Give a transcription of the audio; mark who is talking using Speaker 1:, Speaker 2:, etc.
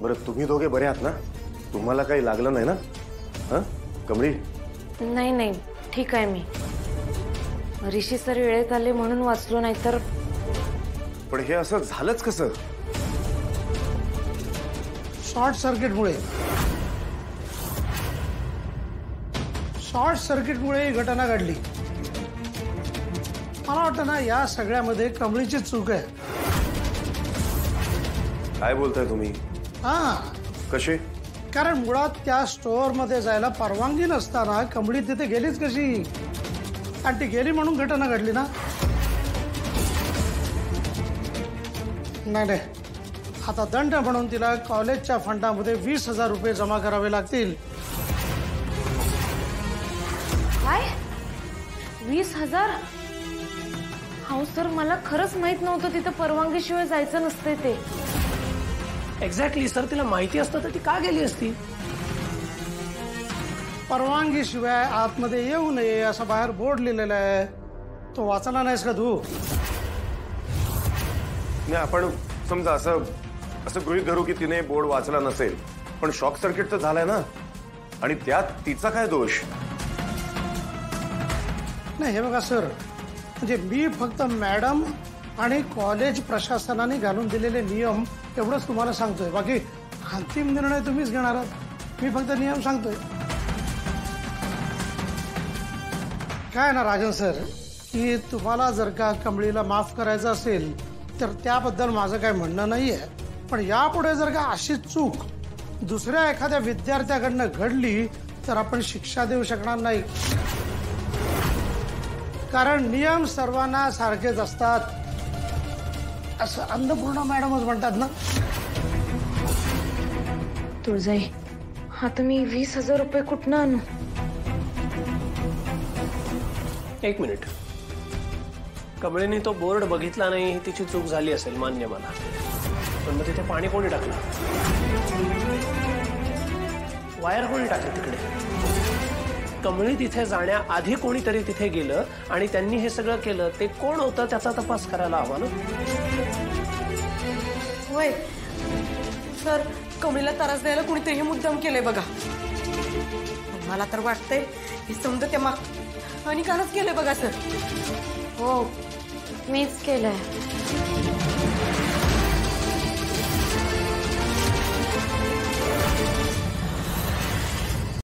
Speaker 1: बरं तुम्ही दोघे बरे आहात ना? तुम्हाला काही लागलं नाही ना? हा कमळी?
Speaker 2: नाही नाही ठीक आहे मी. ऋषी सर वेळेत आले म्हणून वाचलो, नाहीतर.
Speaker 1: पण हे असं झालंच कसं?
Speaker 3: शॉर्ट सर्किटमुळे. शॉर्ट सर्किटमुळे ही घटना घडली. मला वाटतं ना या सगळ्यामध्ये कमळीची चूक आहे.
Speaker 1: काय बोलताय तुम्ही?
Speaker 3: हा
Speaker 1: कशी?
Speaker 3: कारण मुळात त्या स्टोअर मध्ये जायला परवानगी नसताना कमळी तिथे गेलीच कशी? आणि ती गेली म्हणून घटना घडली ना? नाही नाही, आता दंड म्हणून तिला कॉलेजच्या फंडामध्ये 20,000 रुपये जमा करावे लागतील.
Speaker 2: काय? 20,000? हो सर, मला खरंच माहित नव्हतं तिथं परवानगीशिवाय जायचं नसते ते.
Speaker 4: एक्झॅक्टली सर, तिला माहिती असतं तर ती का गेली असती?
Speaker 3: परवानगीशिवाय आतमध्ये येऊ नये असं बाहेर बोर्ड लिहिलेला आहे. तो वाचला नाहीस का तू?
Speaker 1: नाही, आपण समजा असं गृहीत धरू की तिने बोर्ड वाचला नसेल, पण शॉक सर्किट तर झालाय ना, आणि त्यात तिचा काय दोष?
Speaker 3: नाही हे बघा सर, म्हणजे मी फक्त मॅडम आणि कॉलेज प्रशासनाने घालून दिलेले नियम एवढंच तुम्हाला सांगतोय. बाकी अंतिम निर्णय तुम्हीच घेणार आहात. मी फक्त नियम सांगतोय. काय ना राजन सर, की तुम्हाला जर का कमळीला माफ करायचं असेल तर त्याबद्दल माझं काय म्हणणं नाहीये. पण यापुढे जर का अशी चूक दुसऱ्या एखाद्या विद्यार्थ्याकडनं घडली तर आपण शिक्षा देऊ शकणार नाही. कारण नियम सर्वांना सारखेच असतात असं अन्नपूर्णा मॅडमच म्हणतात ना.
Speaker 2: तुळजाई, आता मी 20,000 रुपये कुठनं आणू?
Speaker 4: एक मिनिट. कमळीने तो बोर्ड बघितला नाही, ही तिची चूक झाली असेल, मान्य मला. पण मग तिथे पाणी कोणी टाकलं? वायर कोणी टाकलं तिकडे? कमळी तिथे जाण्याआधी कोणीतरी तिथे गेलं आणि त्यांनी हे सगळं केलं. ते कोण होतं त्याचा तपास करायला हवा ना.
Speaker 5: होय सर, कमळीला त्रास द्यायला कोणीतरी हे मुद्दाम केलंय बघा. मला तर वाटतंय हे समजा त्या आणि कालच केलंय बघा सर.
Speaker 2: हो मीच केलंय.